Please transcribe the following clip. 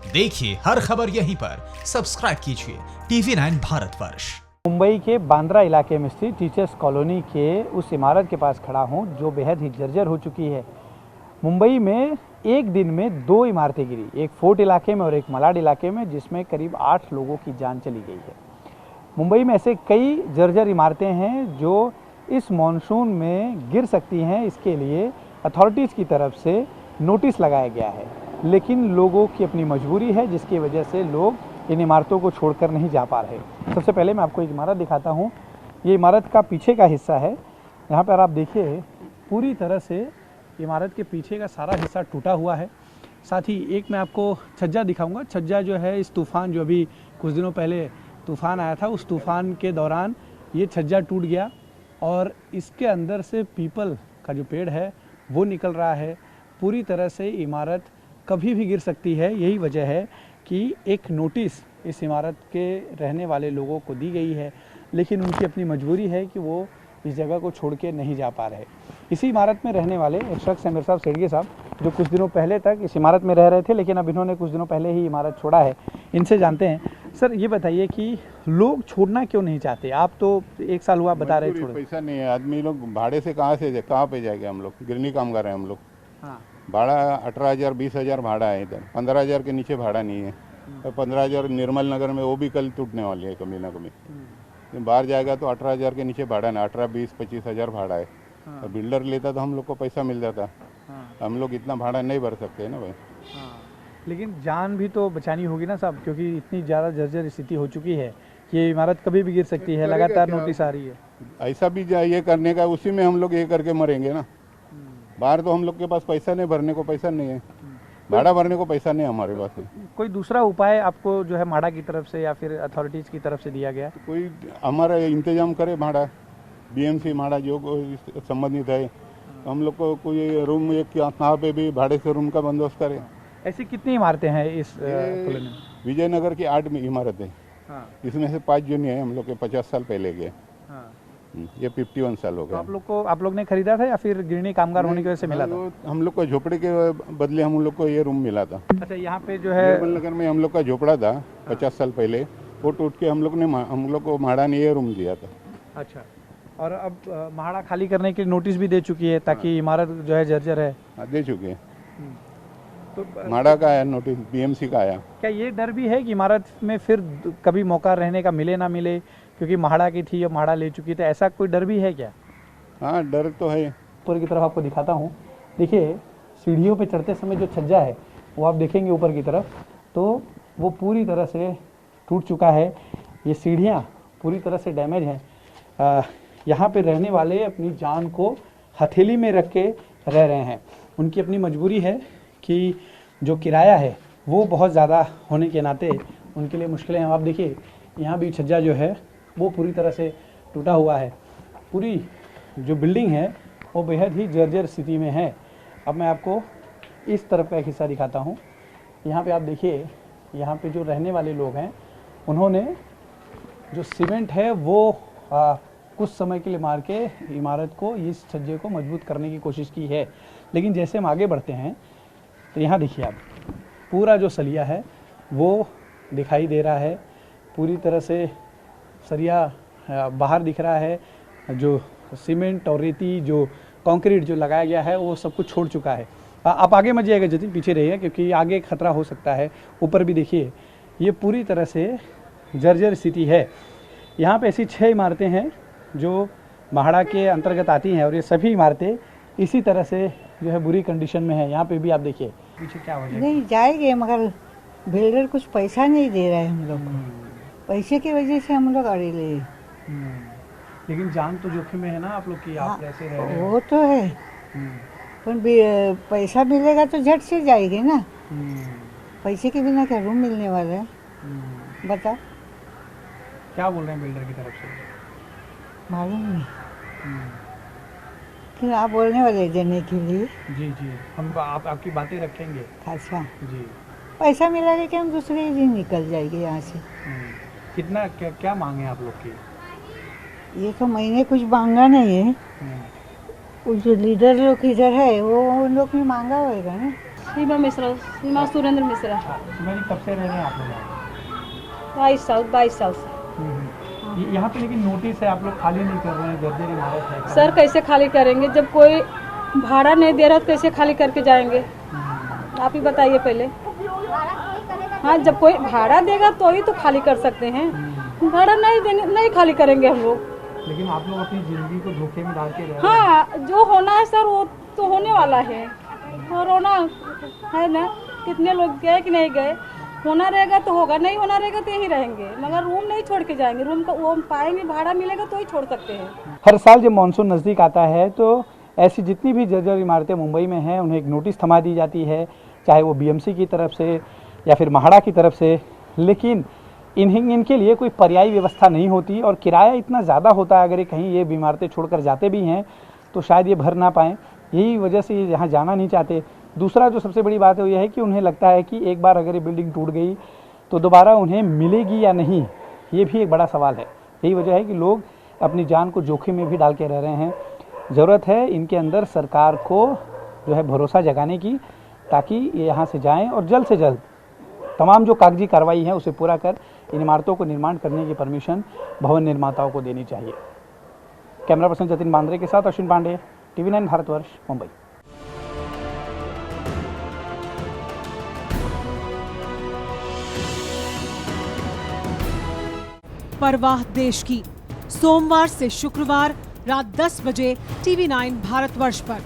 देखिए हर खबर यहीं पर, सब्सक्राइब कीजिए TV9 भारतवर्ष। मुंबई के बांद्रा इलाके में स्थित टीचर्स कॉलोनी के उस इमारत के पास खड़ा हूं जो बेहद ही जर्जर हो चुकी है। मुंबई में एक दिन में 2 इमारतें गिरी, एक फोर्ट इलाके में और एक मलाड इलाके में, जिसमें करीब 8 लोगों की जान चली गई है। मुंबई में ऐसे कई जर्जर इमारतें हैं जो इस मॉनसून में गिर सकती हैं। इसके लिए अथॉरिटीज़ की तरफ से नोटिस लगाया गया है, लेकिन लोगों की अपनी मजबूरी है जिसकी वजह से लोग इन इमारतों को छोड़कर नहीं जा पा रहे। सबसे पहले मैं आपको एक इमारत दिखाता हूँ। ये इमारत का पीछे का हिस्सा है। यहाँ पर आप देखिए पूरी तरह से इमारत के पीछे का सारा हिस्सा टूटा हुआ है। साथ ही एक मैं आपको छज्जा दिखाऊंगा। छज्जा जो है इस तूफ़ान जो अभी कुछ दिनों पहले तूफ़ान आया था, उस तूफ़ान के दौरान ये छज्जा टूट गया और इसके अंदर से पीपल का जो पेड़ है वो निकल रहा है। पूरी तरह से इमारत कभी भी गिर सकती है। यही वजह है कि एक नोटिस इस इमारत के रहने वाले लोगों को दी गई है, लेकिन उनकी अपनी मजबूरी है कि वो इस जगह को छोड़ के नहीं जा पा रहे। इसी इमारत में रहने वाले एक शख्स है मेरे साहब सेठगे साहब, जो कुछ दिनों पहले तक इस इमारत में रह रहे थे, लेकिन अब इन्होंने कुछ दिनों पहले ही इमारत छोड़ा है। इनसे जानते हैं। सर ये बताइए कि लोग छोड़ना क्यों नहीं चाहते? आप तो 1 साल हुआ बता रहे छोड़। पैसा नहीं है, आदमी लोग भाड़े से कहाँ पे जाएंगे? हम लोग गिरनी कामगार हैं हम लोग। हाँ। भाड़ा 18,000 20,000 भाड़ा है इधर, 15,000 के नीचे भाड़ा नहीं है। और 15,000 निर्मल नगर में, वो भी कल टूटने वाली है कभी ना कभी। बाहर जाएगा तो 18,000 के नीचे भाड़ा ना, 18, 20, 25,000 भाड़ा है। हाँ। और बिल्डर लेता तो हम लोग को पैसा मिल जाता। हाँ। हम लोग इतना भाड़ा नहीं भर सकते ना भाई। हाँ। लेकिन जान भी तो बचानी होगी ना साहब, क्योंकि इतनी ज़्यादा जर्जर स्थिति हो चुकी है कि ये इमारत कभी भी गिर सकती है। लगातार नोटिस आ रही है। ऐसा भी ये करने का, उसी में हम लोग ये करके मरेंगे ना। बाहर तो हम लोग के पास पैसा नहीं, भरने को पैसा नहीं है, भाड़ा भरने को पैसा नहीं हमारे पास है। कोई दूसरा उपाय आपको जो है माड़ा की तरफ से या फिर अथॉरिटीज़ की तरफ से दिया गया? तो कोई हमारा इंतजाम करे, भाड़ा BMC माड़ा जो संबंधित है, हम लोग को कोई रूम एक कहाँ पे भी भाड़े से रूम का बंदोबस्त करे। ऐसी कितनी इमारतें हैं इस कॉलोनी में? विजयनगर की 8 इमारतें, हाँ। इसमें से 5 जूनी है हम लोग के 50 साल पहले के। हाँ। ये 51 साल हो गए। तो आप लोग ने खरीदा था या फिर गिरनी कामगार होने की वजह से मिला था? हम लोग को झोपड़े के बदले हम लोग को ये रूम मिला था। अच्छा, यहाँ पे जो है निर्मल नगर में हम लोग का झोपड़ा था 50 साल पहले, वो टूट के हम लोग को माड़ा ने ये रूम दिया था। अच्छा, और अब माड़ा खाली करने की नोटिस भी दे चुकी है ताकि इमारत जो है जर्जर है। हाँ, दे चुके हैं। तो माड़ा का आया नोटिस, BMC का आया। क्या ये डर भी है कि इमारत में फिर कभी मौका रहने का मिले ना मिले, क्योंकि माड़ा की थी, अब माड़ा ले चुकी, तो ऐसा कोई डर भी है क्या? हाँ, डर तो है। ऊपर की तरफ आपको दिखाता हूँ। देखिए सीढ़ियों पे चढ़ते समय जो छज्जा है वो आप देखेंगे ऊपर की तरफ, तो वो पूरी तरह से टूट चुका है। ये सीढ़ियाँ पूरी तरह से डैमेज हैं। यहाँ पे रहने वाले अपनी जान को हथेली में रख के रह रहे हैं। उनकी अपनी मजबूरी है कि जो किराया है वो बहुत ज़्यादा होने के नाते उनके लिए मुश्किलें हैं। आप देखिए यहाँ भी छज्जा जो है वो पूरी तरह से टूटा हुआ है। पूरी जो बिल्डिंग है वो बेहद ही जर्जर स्थिति में है। अब मैं आपको इस तरफ का एक हिस्सा दिखाता हूँ। यहाँ पे आप देखिए, यहाँ पे जो रहने वाले लोग हैं उन्होंने जो सीमेंट है वो कुछ समय के लिए मार के इमारत को, इस छज्जे को मजबूत करने की कोशिश की है। लेकिन जैसे हम आगे बढ़ते हैं तो यहाँ देखिए आप, पूरा जो सलिया है वो दिखाई दे रहा है। पूरी तरह से सरिया बाहर दिख रहा है। जो सीमेंट और रेती, जो कंक्रीट जो लगाया गया है वो सब कुछ छोड़ चुका है। आप आगे मत जाइएगा जतिन, पीछे रहिए, क्योंकि आगे खतरा हो सकता है। ऊपर भी देखिए, ये पूरी तरह से जर्जर स्थिति है। यहाँ पे ऐसी 6 इमारतें हैं जो माड़ा के अंतर्गत आती हैं और ये सभी इमारतें इसी तरह से जो है बुरी कंडीशन में है। यहाँ पे भी आप देखिए पीछे क्या हो जाए। नहीं जाएंगे, मगर बिल्डर कुछ पैसा नहीं दे रहा है हम लोग को। पैसे की वजह से हम लोग अड़ेले। लेकिन जान तो जोखिम में है ना आप लोग की, आप कैसे रह रहे हैं? वो तो है, पर पैसा मिलेगा तो झट से जाएगी ना। पैसे के बिना क्या रूम मिलने वाला है? बताओ क्या बोल रहे हैं बिल्डर की तरफ से? मालूम नहीं, फिर आप बोलने वाले देने के लिए। जी जी, हम आपकी बातें रखेंगे। अच्छा जी, पैसा मिला कि हम दूसरे दिन निकल जाएंगे यहाँ से। कितना क्या मांगे आप लोग की? ये तो मैंने कुछ मांगा नहीं है, वो जो लीडर लोग इधर है वो उन लोग ने मांगा होगा ना। सीमा मिश्रा, सीमा सुरेंद्र मिश्रा। सीमा जी कब से रह रहे हैं आप लोग यहाँ? 22 साल से। यहाँ पे लेकिन नोटिस है, आप लोग खाली नहीं कर रहे हैं, जर्जर इमारत है। सर कैसे खाली करेंगे जब कोई भाड़ा नहीं दे रहा तो कैसे खाली करके जाएंगे? आप ही बताइए पहले। हाँ, जब कोई भाड़ा देगा तो ही तो खाली कर सकते हैं, भाड़ा नहीं देंगे नहीं खाली करेंगे हम लोग। लेकिन आप लोग अपनी जिंदगी को धोखे में डाल के रह रहे हैं। हाँ, जो होना है सर वो तो होने वाला है। कोरोना है ना, कितने लोग गए कि नहीं गए, होना रहेगा तो होगा, नहीं होना रहेगा तो यही रहेंगे, मगर रूम नहीं छोड़ के जाएंगे। रूम का वो पाएंगे, भाड़ा मिलेगा तो ही छोड़ सकते हैं। हर साल जब मानसून नज़दीक आता है तो ऐसी जितनी भी जर्जर इमारतें मुंबई में हैं उन्हें एक नोटिस थमा दी जाती है, चाहे वो बीएमसी की तरफ से या फिर महाड़ा की तरफ से। लेकिन इनके लिए कोई पर्यायी व्यवस्था नहीं होती और किराया इतना ज़्यादा होता है, अगर ये कहीं ये इमारतें छोड़कर जाते भी हैं तो शायद ये भर ना पाएँ, यही वजह से ये यहाँ जाना नहीं चाहते। दूसरा जो सबसे बड़ी बात है वो यह है कि उन्हें लगता है कि एक बार अगर ये बिल्डिंग टूट गई तो दोबारा उन्हें मिलेगी या नहीं, ये भी एक बड़ा सवाल है। यही वजह है कि लोग अपनी जान को जोखिम में भी डाल के रह रहे हैं। ज़रूरत है इनके अंदर सरकार को जो है भरोसा जगाने की, ताकि ये यहाँ से जाएं और जल्द से जल्द तमाम जो कागजी कार्रवाई है उसे पूरा कर इन इमारतों को निर्माण करने की परमिशन भवन निर्माताओं को देनी चाहिए। कैमरा पर्सन जतिन बांद्रे के साथ अश्विन पांडे, TV9 भारतवर्ष, मुंबई। परवाह देश की, सोमवार से शुक्रवार रात 10 बजे TV9 भारतवर्ष पर।